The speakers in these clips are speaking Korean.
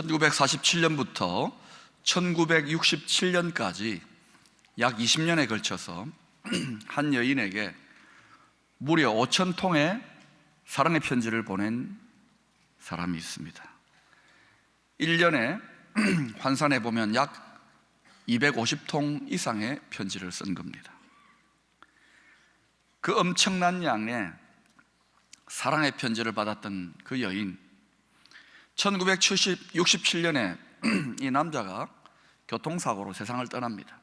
1947년부터 1967년까지 약 20년에 걸쳐서 한 여인에게 무려 5,000통의 사랑의 편지를 보낸 사람이 있습니다. 1년에 환산해 보면 약 250통 이상의 편지를 쓴 겁니다. 그 엄청난 양의 사랑의 편지를 받았던 그 여인, 1967년에 이 남자가 교통사고로 세상을 떠납니다.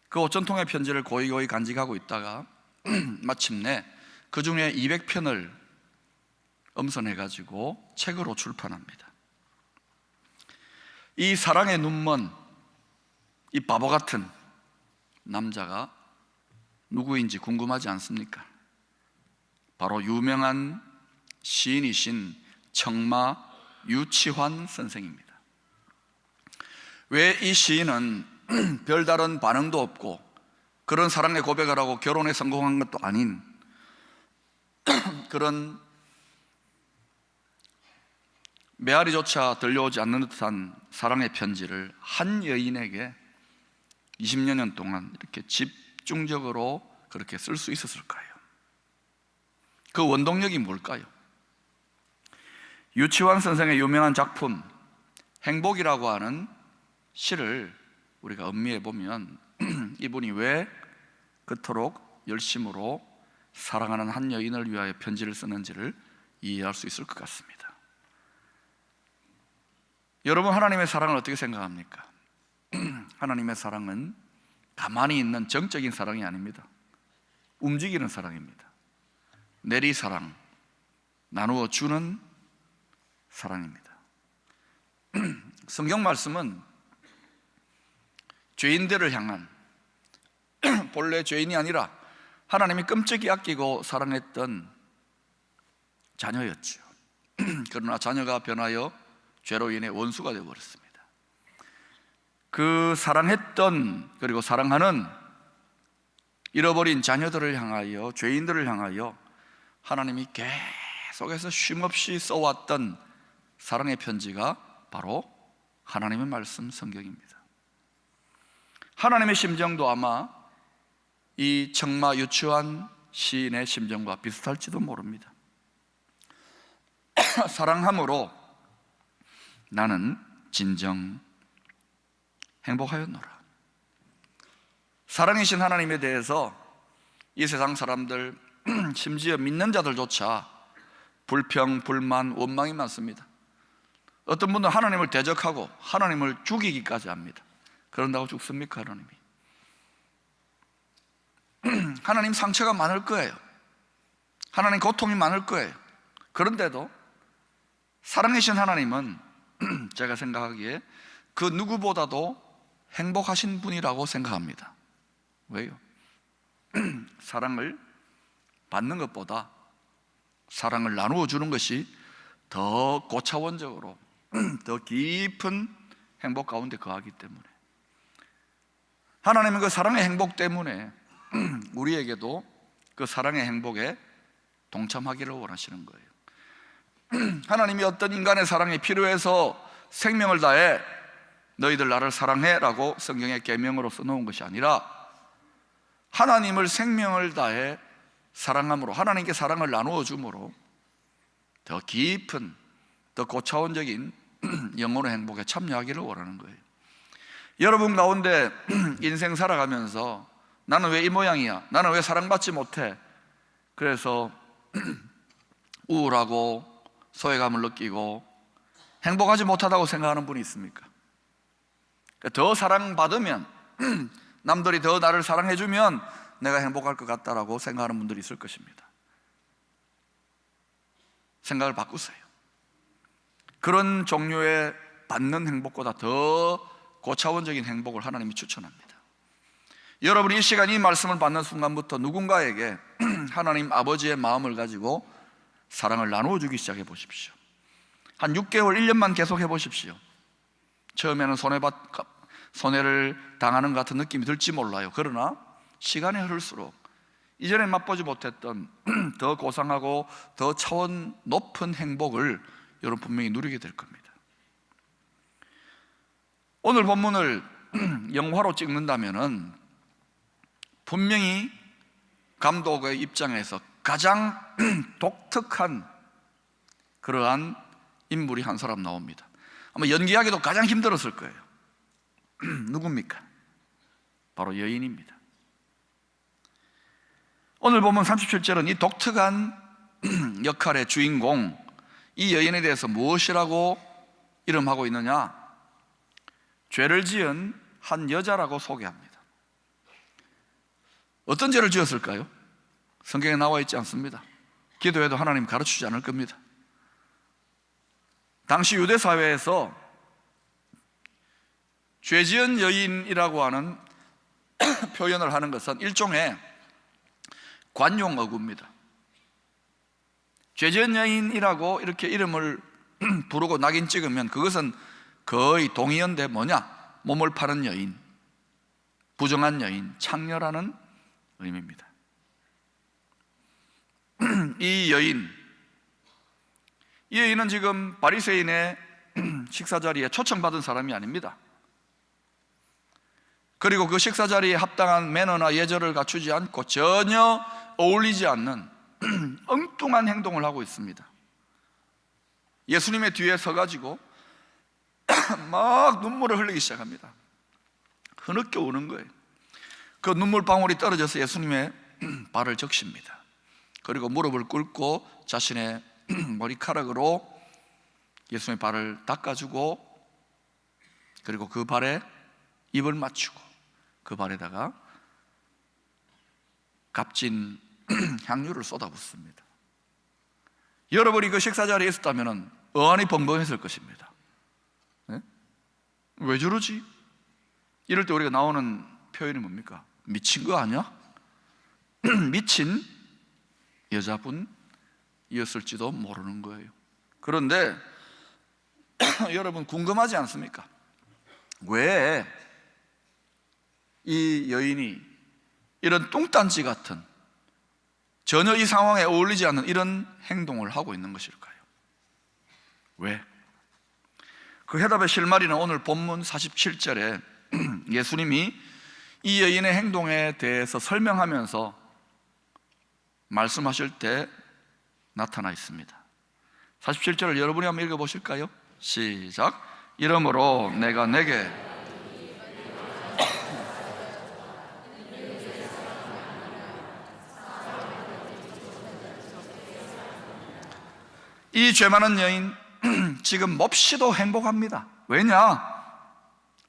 그 5,000통의 편지를 고이고이 간직하고 있다가 마침내 그 중에 200편을 엄선해가지고 책으로 출판합니다. 이 사랑의 눈먼 이 바보 같은 남자가 누구인지 궁금하지 않습니까? 바로 유명한 시인이신 청마 유치환 선생입니다. 왜 이 시인은 별다른 반응도 없고 그런 사랑의 고백을 하고 결혼에 성공한 것도 아닌 그런 메아리조차 들려오지 않는 듯한 사랑의 편지를 한 여인에게 20년 동안 이렇게 집중적으로 그렇게 쓸 수 있었을까요? 그 원동력이 뭘까요? 유치환 선생의 유명한 작품 행복이라고 하는 시를 우리가 음미해 보면 이분이 왜 그토록 열심으로 사랑하는 한 여인을 위하여 편지를 쓰는지를 이해할 수 있을 것 같습니다. 여러분, 하나님의 사랑을 어떻게 생각합니까? 하나님의 사랑은 가만히 있는 정적인 사랑이 아닙니다. 움직이는 사랑입니다. 내리사랑, 나누어 주는 사랑입니다. 성경 말씀은 죄인들을 향한, 본래 죄인이 아니라 하나님이 끔찍이 아끼고 사랑했던 자녀였죠. 그러나 자녀가 변하여 죄로 인해 원수가 되어버렸습니다. 그 사랑했던, 그리고 사랑하는 잃어버린 자녀들을 향하여, 죄인들을 향하여 하나님이 계속해서 쉼없이 써왔던 사랑의 편지가 바로 하나님의 말씀 성경입니다. 하나님의 심정도 아마 이 청마 유치환 시인의 심정과 비슷할지도 모릅니다. 사랑함으로 나는 진정 행복하였노라. 사랑이신 하나님에 대해서 이 세상 사람들, 심지어 믿는 자들조차 불평, 불만, 원망이 많습니다. 어떤 분들은 하나님을 대적하고 하나님을 죽이기까지 합니다. 그런다고 죽습니까? 하나님이? 하나님 상처가 많을 거예요. 하나님 고통이 많을 거예요. 그런데도 사랑이신 하나님은 제가 생각하기에 그 누구보다도 행복하신 분이라고 생각합니다. 왜요? 사랑을 받는 것보다 사랑을 나누어 주는 것이 더 고차원적으로 더 깊은 행복 가운데 거하기 때문에, 하나님은 그 사랑의 행복 때문에 우리에게도 그 사랑의 행복에 동참하기를 원하시는 거예요. 하나님이 어떤 인간의 사랑이 필요해서 생명을 다해 너희들 나를 사랑해 라고 성경에 계명으로 써놓은 것이 아니라, 하나님을 생명을 다해 사랑함으로, 하나님께 사랑을 나누어 줌으로 더 깊은, 더 고차원적인 영혼의 행복에 참여하기를 원하는 거예요. 여러분 가운데 인생 살아가면서 나는 왜 이 모양이야? 나는 왜 사랑받지 못해? 그래서 우울하고 소외감을 느끼고 행복하지 못하다고 생각하는 분이 있습니까? 더 사랑받으면, 남들이 더 나를 사랑해주면 내가 행복할 것 같다라고 생각하는 분들이 있을 것입니다. 생각을 바꾸세요. 그런 종류의 받는 행복보다 더 고차원적인 행복을 하나님이 추천합니다. 여러분이 이 시간 이 말씀을 받는 순간부터 누군가에게 하나님 아버지의 마음을 가지고 사랑을 나누어 주기 시작해 보십시오. 한 6개월, 1년만 계속 해보십시오. 처음에는 손해를 당하는 것 같은 느낌이 들지 몰라요. 그러나 시간이 흐를수록 이전에 맛보지 못했던 더 고상하고 더 차원 높은 행복을 여러분 분명히 누리게 될 겁니다. 오늘 본문을 영화로 찍는다면은 분명히 감독의 입장에서 가장 독특한 그러한 인물이 한 사람 나옵니다. 아마 연기하기도 가장 힘들었을 거예요. 누굽니까? 바로 여인입니다. 오늘 보면 37절은 이 독특한 역할의 주인공, 이 여인에 대해서 무엇이라고 이름하고 있느냐? 죄를 지은 한 여자라고 소개합니다. 어떤 죄를 지었을까요? 성경에 나와 있지 않습니다. 기도해도 하나님 가르치지 않을 겁니다. 당시 유대 사회에서 죄 지은 여인이라고 하는 표현을 하는 것은 일종의 관용어구입니다. 죄 지은 여인이라고 이렇게 이름을 부르고 낙인 찍으면 그것은 거의 동의어인데 뭐냐? 몸을 파는 여인, 부정한 여인, 창녀라는 의미입니다. 이 여인은 지금 바리새인의 식사 자리에 초청받은 사람이 아닙니다. 그리고 그 식사 자리에 합당한 매너나 예절을 갖추지 않고 전혀 어울리지 않는 엉뚱한 행동을 하고 있습니다. 예수님의 뒤에 서가지고 막 눈물을 흘리기 시작합니다. 흐느껴 우는 거예요. 그 눈물방울이 떨어져서 예수님의 발을 적십니다. 그리고 무릎을 꿇고 자신의 머리카락으로 예수님의 발을 닦아주고, 그리고 그 발에 입을 맞추고 그 발에다가 값진 향유를 쏟아붓습니다. 여러분이 그 식사 자리에 있었다면 어안이 벙벙했을 것입니다. 네? 왜 저러지? 이럴 때 우리가 나오는 표현이 뭡니까? 미친 거 아니야? 미친 여자분이었을지도 모르는 거예요. 그런데 여러분 궁금하지 않습니까? 왜 이 여인이 이런 뚱딴지 같은, 전혀 이 상황에 어울리지 않는 이런 행동을 하고 있는 것일까요? 왜? 그 해답의 실마리는 오늘 본문 47절에 예수님이 이 여인의 행동에 대해서 설명하면서 말씀하실 때 나타나 있습니다. 47절을 여러분이 한번 읽어보실까요? 시작. 이러므로 내가 내게 이 죄 많은 여인 지금 몹시도 행복합니다. 왜냐?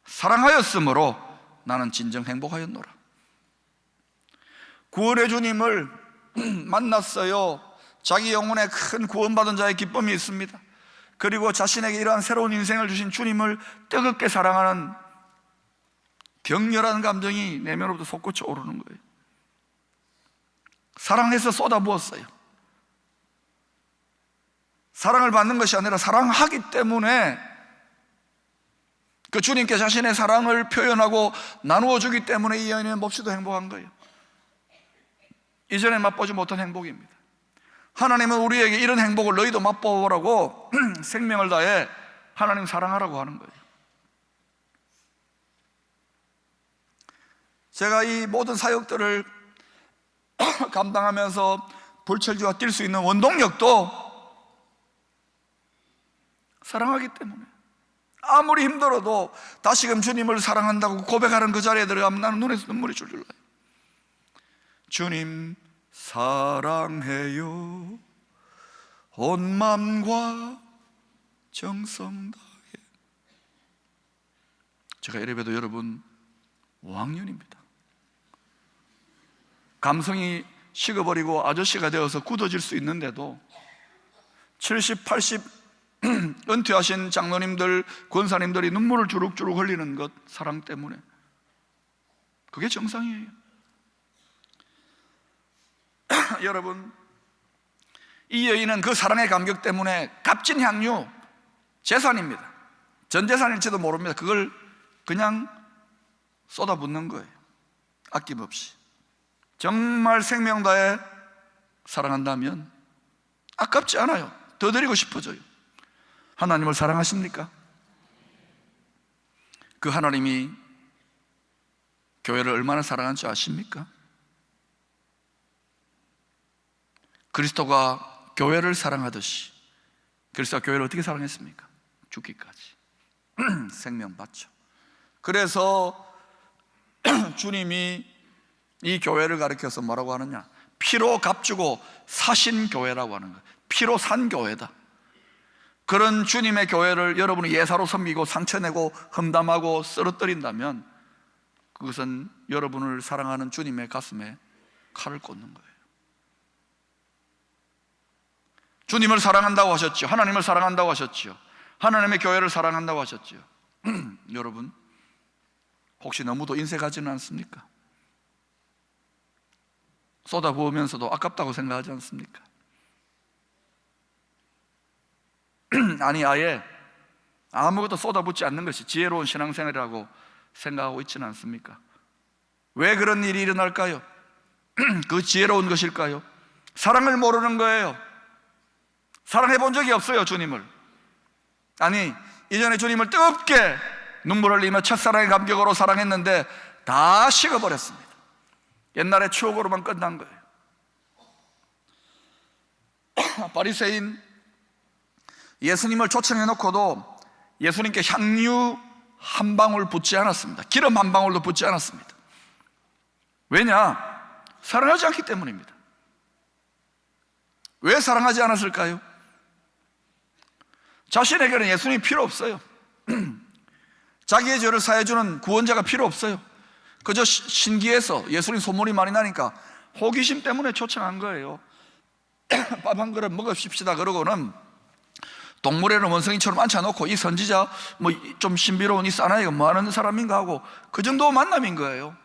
사랑하였으므로 나는 진정 행복하였노라. 구원의 주님을 만났어요. 자기 영혼에 큰 구원받은 자의 기쁨이 있습니다. 그리고 자신에게 이러한 새로운 인생을 주신 주님을 뜨겁게 사랑하는 격렬한 감정이 내면으로부터 솟구쳐 오르는 거예요. 사랑해서 쏟아부었어요. 사랑을 받는 것이 아니라 사랑하기 때문에, 그 주님께 자신의 사랑을 표현하고 나누어 주기 때문에 이 여인은 몹시도 행복한 거예요. 이전에 맛보지 못한 행복입니다. 하나님은 우리에게 이런 행복을 너희도 맛보라고 생명을 다해 하나님 사랑하라고 하는 거예요. 제가 이 모든 사역들을 감당하면서 불철주와 뛸 수 있는 원동력도 사랑하기 때문에, 아무리 힘들어도 다시금 주님을 사랑한다고 고백하는 그 자리에 들어가면 나는 눈에서 눈물이 줄줄 나요. 주님 사랑해요, 온 마음과 정성 다해. 제가 이래봬도 여러분 5학년입니다. 감성이 식어버리고 아저씨가 되어서 굳어질 수 있는데도 70, 80 은퇴하신 장로님들, 권사님들이 눈물을 주룩주룩 흘리는 것, 사랑 때문에. 그게 정상이에요. 여러분, 이 여인은 그 사랑의 감격 때문에 값진 향유, 재산입니다. 전 재산일지도 모릅니다. 그걸 그냥 쏟아붓는 거예요. 아낌없이. 정말 생명 다해 사랑한다면 아깝지 않아요. 더 드리고 싶어져요. 하나님을 사랑하십니까? 그 하나님이 교회를 얼마나 사랑하는지 아십니까? 그리스도가 교회를 사랑하듯이 그리스도가 교회를 어떻게 사랑했습니까? 죽기까지 생명 바쳐. 그래서 주님이 이 교회를 가리켜서 뭐라고 하느냐? 피로 값주고 사신 교회라고 하는 거예요. 피로 산 교회다. 그런 주님의 교회를 여러분이 예사로 섬기고 상처내고 험담하고 쓰러뜨린다면 그것은 여러분을 사랑하는 주님의 가슴에 칼을 꽂는 거예요. 주님을 사랑한다고 하셨죠. 하나님을 사랑한다고 하셨죠. 하나님의 교회를 사랑한다고 하셨죠. 여러분, 혹시 너무도 인색하지는 않습니까? 쏟아부으면서도 아깝다고 생각하지 않습니까? 아니, 아예 아무것도 쏟아붓지 않는 것이 지혜로운 신앙생활이라고 생각하고 있지는 않습니까? 왜 그런 일이 일어날까요? 그 지혜로운 것일까요? 사랑을 모르는 거예요. 사랑해 본 적이 없어요, 주님을. 아니, 이전에 주님을 뜨겁게 눈물 흘리며 첫사랑의 감격으로 사랑했는데 다 식어버렸습니다. 옛날의 추억으로만 끝난 거예요. 바리새인 예수님을 초청해 놓고도 예수님께 향유 한 방울 붓지 않았습니다. 기름 한 방울도 붓지 않았습니다. 왜냐? 사랑하지 않기 때문입니다. 왜 사랑하지 않았을까요? 자신에게는 예수님이 필요 없어요. 자기의 죄를 사해주는 구원자가 필요 없어요. 그저 신기해서 예수님 소문이 많이 나니까 호기심 때문에 초청한 거예요. 밥 한 그릇 먹읍시다 그러고는 동물에는 원숭이처럼 앉혀놓고 이 선지자 뭐 좀 신비로운 이 사나이가 뭐 하는 사람인가 하고 그 정도 만남인 거예요.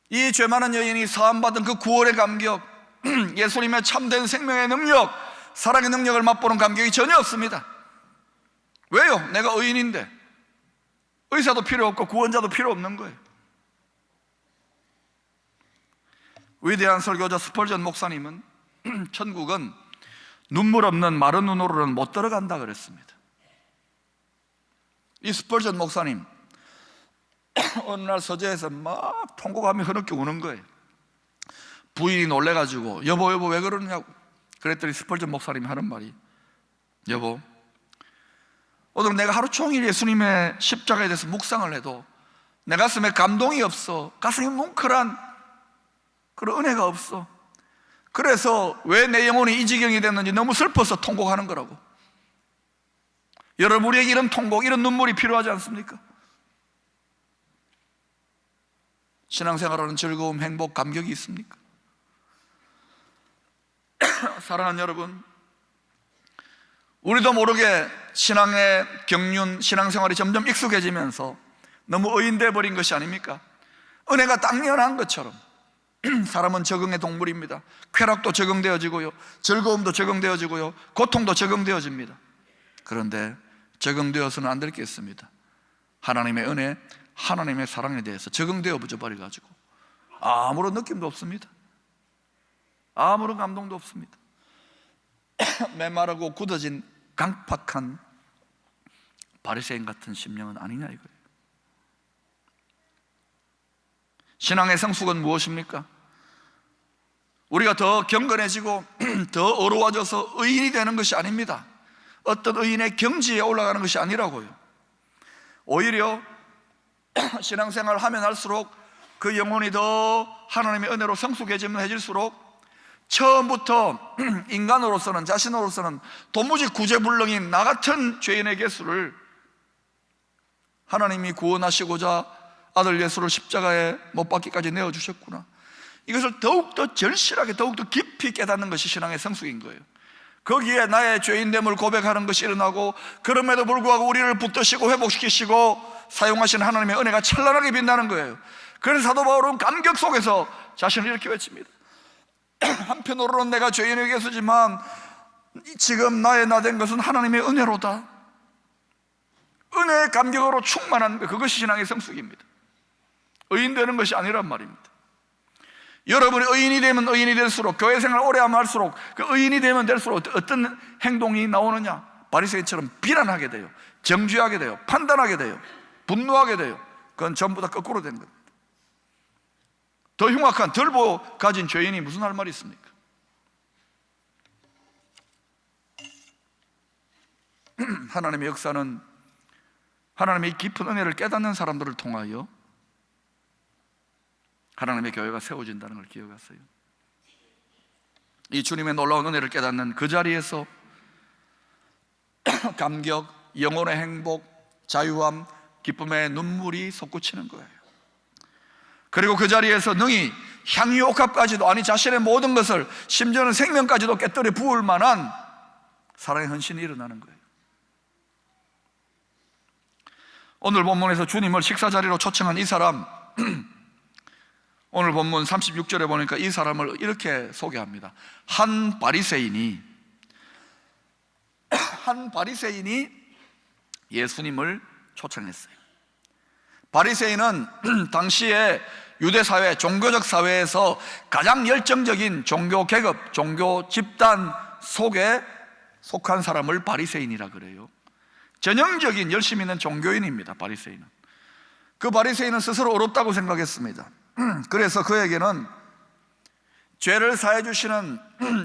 이 죄 많은 여인이 사함받은 그 구원의 감격, 예수님의 참된 생명의 능력, 사랑의 능력을 맛보는 감격이 전혀 없습니다. 왜요? 내가 의인인데. 의사도 필요 없고 구원자도 필요 없는 거예요. 위대한 설교자 스펄전 목사님은 천국은 눈물 없는 마른 눈으로는 못 들어간다 그랬습니다. 이 스펄전 목사님 어느 날 서재에서 막 통곡하며 흐느껴 우는 거예요. 부인이 놀래가지고 여보 왜 그러느냐고 그랬더니 스펄전 목사님이 하는 말이, 여보, 오늘 내가 하루 종일 예수님의 십자가에 대해서 묵상을 해도 내 가슴에 감동이 없어. 가슴이 뭉클한 그런 은혜가 없어. 그래서 왜 내 영혼이 이 지경이 됐는지 너무 슬퍼서 통곡하는 거라고. 여러분, 우리에게 이런 통곡, 이런 눈물이 필요하지 않습니까? 신앙생활하는 즐거움, 행복, 감격이 있습니까? 사랑하는 여러분, 우리도 모르게 신앙의 경륜, 신앙생활이 점점 익숙해지면서 너무 의인돼 버린 것이 아닙니까? 은혜가 당연한 것처럼 사람은 적응의 동물입니다. 쾌락도 적응되어지고요, 즐거움도 적응되어지고요, 고통도 적응되어집니다. 그런데 적응되어서는 안 될 게 있습니다. 하나님의 은혜, 하나님의 사랑에 대해서 적응되어 버려가지고 아무런 느낌도 없습니다. 아무런 감동도 없습니다. 메마르고 굳어진 강팍한 바리새인 같은 심령은 아니냐 이거예요. 신앙의 성숙은 무엇입니까? 우리가 더 경건해지고 더 어려워져서 의인이 되는 것이 아닙니다. 어떤 의인의 경지에 올라가는 것이 아니라고요. 오히려 신앙생활을 하면 할수록 그 영혼이 더 하나님의 은혜로 성숙해지면 해질수록 처음부터 인간으로서는, 자신으로서는 도무지 구제불능인 나 같은 죄인의 개수를 하나님이 구원하시고자 아들 예수를 십자가에 못 박기까지 내어주셨구나, 이것을 더욱더 절실하게 더욱더 깊이 깨닫는 것이 신앙의 성숙인 거예요. 거기에 나의 죄인됨을 고백하는 것이 일어나고, 그럼에도 불구하고 우리를 붙드시고 회복시키시고 사용하신 하나님의 은혜가 찬란하게 빛나는 거예요. 그래서 사도 바울은 감격 속에서 자신을 이렇게 외칩니다. 한편으로는 내가 죄인의 개수지만 지금 나의 나 된 것은 하나님의 은혜로다. 은혜의 감격으로 충만한 것, 그것이 신앙의 성숙입니다. 의인 되는 것이 아니란 말입니다. 여러분이 의인이 되면 의인이 될수록, 교회 생활 오래 하면 할수록 그 의인이 되면 될수록 어떤 행동이 나오느냐? 바리새인처럼 비난하게 돼요. 정죄하게 돼요. 판단하게 돼요. 분노하게 돼요. 그건 전부 다 거꾸로 된 겁니다. 더 흉악한 덜보 가진 죄인이 무슨 할 말이 있습니까? 하나님의 역사는 하나님의 깊은 은혜를 깨닫는 사람들을 통하여 하나님의 교회가 세워진다는 걸 기억하세요. 이 주님의 놀라운 은혜를 깨닫는 그 자리에서 감격, 영혼의 행복, 자유함, 기쁨의 눈물이 솟구치는 거예요. 그리고 그 자리에서 능히 향유옥합까지도, 아니 자신의 모든 것을, 심지어는 생명까지도 깨뜨려 부을 만한 사랑의 헌신이 일어나는 거예요. 오늘 본문에서 주님을 식사 자리로 초청한 이 사람, 오늘 본문 36절에 보니까 이 사람을 이렇게 소개합니다. 한 바리새인이 예수님을 초청했어요. 바리새인은 당시에 유대사회, 종교적 사회에서 가장 열정적인 종교 계급, 종교 집단 속에 속한 사람을 바리새인이라 그래요. 전형적인 열심 있는 종교인입니다. 바리새인은. 그 바리새인은 스스로 어렵다고 생각했습니다. 그래서 그에게는 죄를 사해 주시는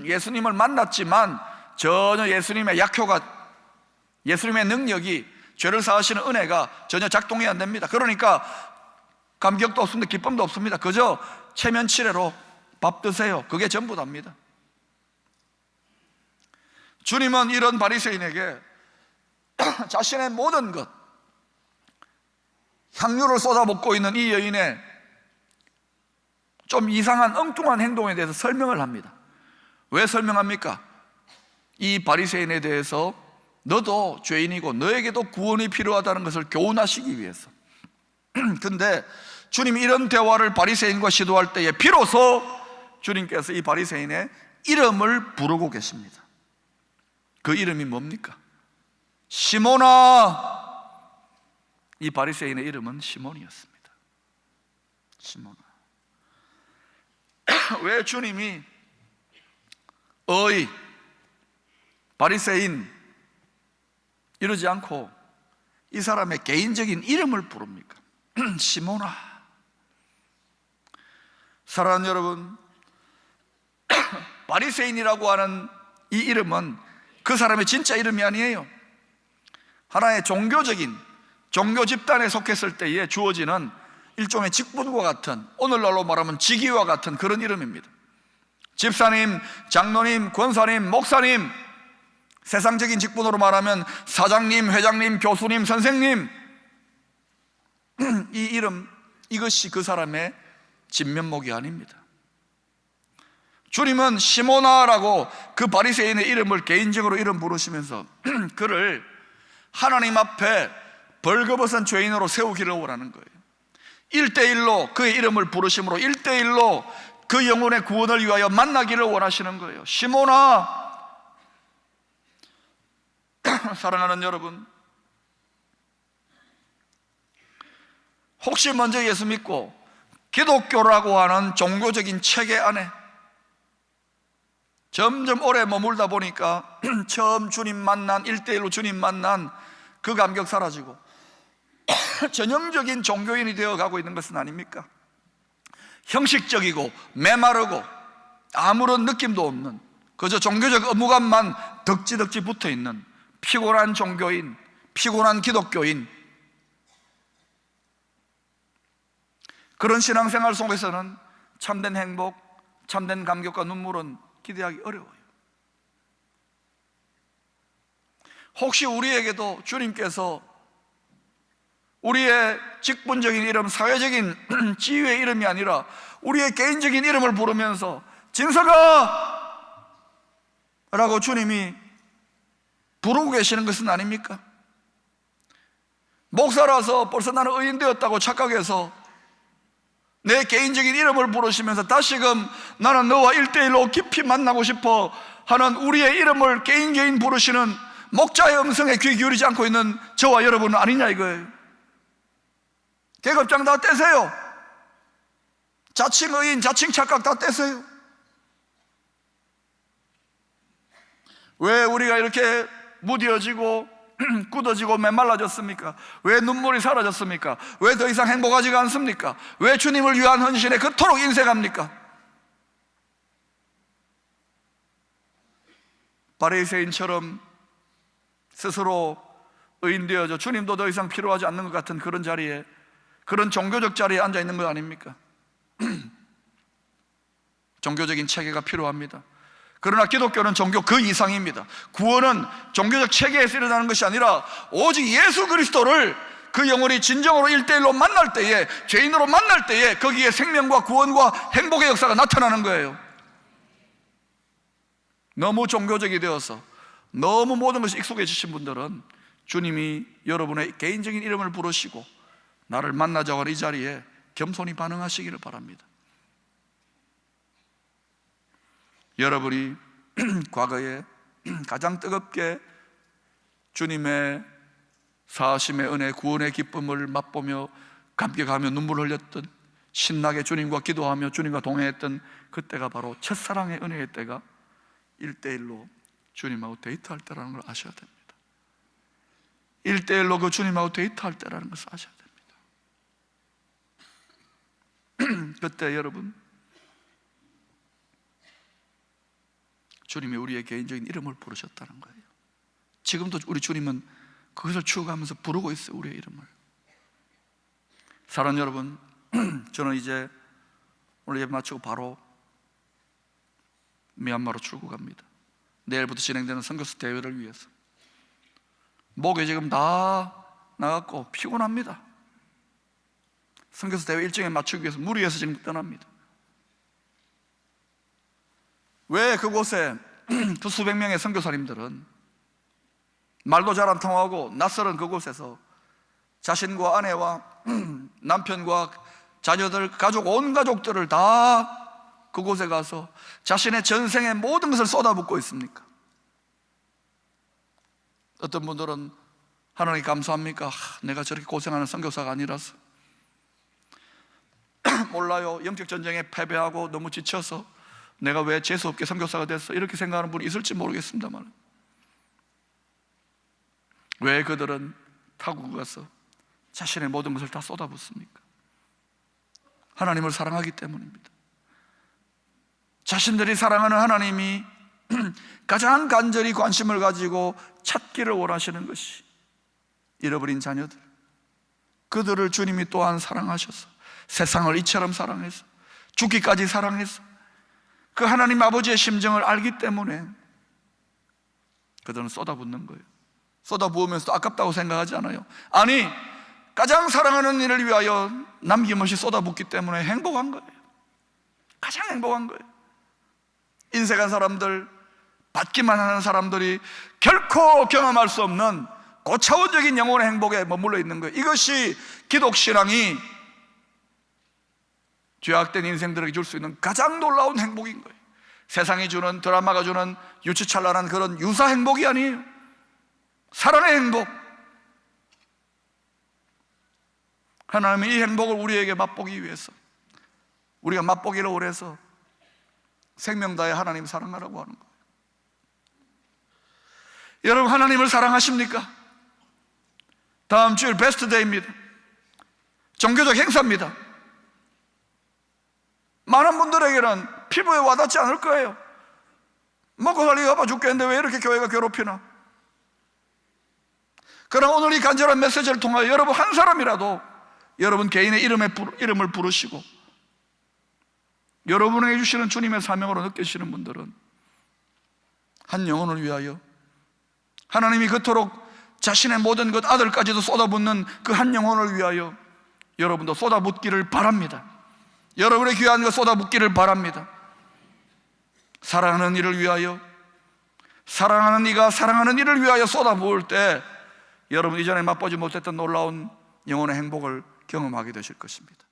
예수님을 만났지만 전혀 예수님의 약효가, 예수님의 능력이, 죄를 사하시는 은혜가 전혀 작동이 안 됩니다. 그러니까 감격도 없습니다. 기쁨도 없습니다. 그저 체면치레로 밥 드세요. 그게 전부 답니다. 주님은 이런 바리새인에게 자신의 모든 것, 향유를 쏟아붓고 있는 이 여인의 좀 이상한 엉뚱한 행동에 대해서 설명을 합니다. 왜 설명합니까? 이 바리새인에 대해서 너도 죄인이고 너에게도 구원이 필요하다는 것을 교훈하시기 위해서. 근데 주님이 이런 대화를 바리새인과 시도할 때에 비로소 주님께서 이 바리새인의 이름을 부르고 계십니다. 그 이름이 뭡니까? 시몬아. 이 바리새인의 이름은 시몬이었습니다. 시몬아. 왜 주님이 바리새인 이러지 않고 이 사람의 개인적인 이름을 부릅니까? 시몬아. 사랑하는 여러분, 바리새인이라고 하는 이 이름은 그 사람의 진짜 이름이 아니에요. 하나의 종교적인 종교 집단에 속했을 때에 주어지는 일종의 직분과 같은, 오늘날로 말하면 직위와 같은 그런 이름입니다. 집사님, 장로님, 권사님, 목사님, 세상적인 직분으로 말하면 사장님, 회장님, 교수님, 선생님, 이 이름, 이것이 그 사람의 진면목이 아닙니다. 주님은 시몬아라고 그 바리새인의 이름을 개인적으로 이름 부르시면서 그를 하나님 앞에 벌거벗은 죄인으로 세우기를 원하는 거예요. 1대1로 그의 이름을 부르심으로 1대1로 그 영혼의 구원을 위하여 만나기를 원하시는 거예요. 시몬아. 사랑하는 여러분, 혹시 먼저 예수 믿고 기독교라고 하는 종교적인 체계 안에 점점 오래 머물다 보니까 처음 주님 만난, 1대1로 주님 만난 그 감격 사라지고 전형적인 종교인이 되어가고 있는 것은 아닙니까? 형식적이고 메마르고 아무런 느낌도 없는, 그저 종교적 의무감만 덕지덕지 붙어있는 피곤한 종교인, 피곤한 기독교인, 그런 신앙생활 속에서는 참된 행복, 참된 감격과 눈물은 기대하기 어려워요. 혹시 우리에게도 주님께서 우리의 직분적인 이름, 사회적인 지위의 이름이 아니라 우리의 개인적인 이름을 부르면서 진서가 라고 주님이 부르고 계시는 것은 아닙니까? 목사라서 벌써 나는 의인 되었다고 착각해서 내 개인적인 이름을 부르시면서 다시금 나는 너와 1대1로 깊이 만나고 싶어 하는 우리의 이름을 개인 부르시는 목자의 음성에 귀 기울이지 않고 있는 저와 여러분은 아니냐 이거예요. 계급장 다 떼세요. 자칭 의인, 자칭 착각 다 떼세요. 왜 우리가 이렇게 무뎌지고 굳어지고 메말라졌습니까? 왜 눈물이 사라졌습니까? 왜 더 이상 행복하지가 않습니까? 왜 주님을 위한 헌신에 그토록 인색합니까? 바리새인처럼 스스로 의인되어져 주님도 더 이상 필요하지 않는 것 같은 그런 자리에, 그런 종교적 자리에 앉아 있는 것 아닙니까? 종교적인 체계가 필요합니다. 그러나 기독교는 종교 그 이상입니다. 구원은 종교적 체계에서 일어나는 것이 아니라 오직 예수 그리스도를 그 영혼이 진정으로 1대1로 만날 때에, 죄인으로 만날 때에 거기에 생명과 구원과 행복의 역사가 나타나는 거예요. 너무 종교적이 되어서 너무 모든 것이 익숙해지신 분들은 주님이 여러분의 개인적인 이름을 부르시고 나를 만나자고 하는 이 자리에 겸손히 반응하시기를 바랍니다. 여러분이 과거에 가장 뜨겁게 주님의 사하심의 은혜, 구원의 기쁨을 맛보며 감격하며 눈물을 흘렸던, 신나게 주님과 기도하며 주님과 동행했던 그때가 바로 첫사랑의 은혜의 때가 1대1로 주님하고 데이트할 때라는 걸 아셔야 됩니다. 1대1로 그 주님하고 데이트할 때라는 것을 아셔야 됩니다. 그때 여러분, 주님이 우리의 개인적인 이름을 부르셨다는 거예요. 지금도 우리 주님은 그것을 추억하면서 부르고 있어요, 우리의 이름을. 사랑하는 여러분, 저는 이제 오늘 예배 마치고 바로 미얀마로 출국합니다. 내일부터 진행되는 선교사 대회를 위해서. 목에 지금 다 나갔고 피곤합니다. 선교사 대회 일정에 맞추기 위해서 무리해서 지금 떠납니다. 왜 그곳에 그 수백 명의 선교사님들은 말도 잘 안 통하고 낯설은 그곳에서 자신과 아내와 남편과 자녀들, 가족, 온 가족들을 다 그곳에 가서 자신의 전생의 모든 것을 쏟아붓고 있습니까? 어떤 분들은 하나님 감사합니까? 내가 저렇게 고생하는 선교사가 아니라서. 몰라요. 영적 전쟁에 패배하고 너무 지쳐서 내가 왜 재수없게 선교사가 됐어? 이렇게 생각하는 분이 있을지 모르겠습니다만, 왜 그들은 타국 가서 자신의 모든 것을 다 쏟아붓습니까? 하나님을 사랑하기 때문입니다. 자신들이 사랑하는 하나님이 가장 간절히 관심을 가지고 찾기를 원하시는 것이 잃어버린 자녀들, 그들을 주님이 또한 사랑하셔서 세상을 이처럼 사랑해서 죽기까지 사랑해서 그 하나님 아버지의 심정을 알기 때문에 그들은 쏟아붓는 거예요. 쏟아부으면서도 아깝다고 생각하지 않아요. 아니, 가장 사랑하는 일을 위하여 남김없이 쏟아붓기 때문에 행복한 거예요. 가장 행복한 거예요. 인색한 사람들, 받기만 하는 사람들이 결코 경험할 수 없는 고차원적인 영혼의 행복에 머물러 있는 거예요. 이것이 기독신앙이 죄악된 인생들에게 줄 수 있는 가장 놀라운 행복인 거예요. 세상이 주는, 드라마가 주는 유치찬란한 그런 유사 행복이 아니에요. 사랑의 행복. 하나님이 이 행복을 우리에게 맛보기 위해서, 우리가 맛보기를 원해서 생명 다해 하나님 사랑하라고 하는 거예요. 여러분, 하나님을 사랑하십니까? 다음 주일 베스트 데이입니다. 종교적 행사입니다. 많은 분들에게는 피부에 와닿지 않을 거예요. 먹고 살기가 바빠 죽겠는데 왜 이렇게 교회가 괴롭히나? 그러나 오늘 이 간절한 메시지를 통하여 여러분 한 사람이라도 여러분 개인의 이름을 부르시고 여러분에게 주시는 주님의 사명으로 느끼시는 분들은 한 영혼을 위하여 하나님이 그토록 자신의 모든 것, 아들까지도 쏟아붓는 그 한 영혼을 위하여 여러분도 쏟아붓기를 바랍니다. 여러분의 귀한 것 쏟아붓기를 바랍니다. 사랑하는 이를 위하여, 사랑하는 이가 사랑하는 이를 위하여 쏟아부을 때 여러분 이전에 맛보지 못했던 놀라운 영혼의 행복을 경험하게 되실 것입니다.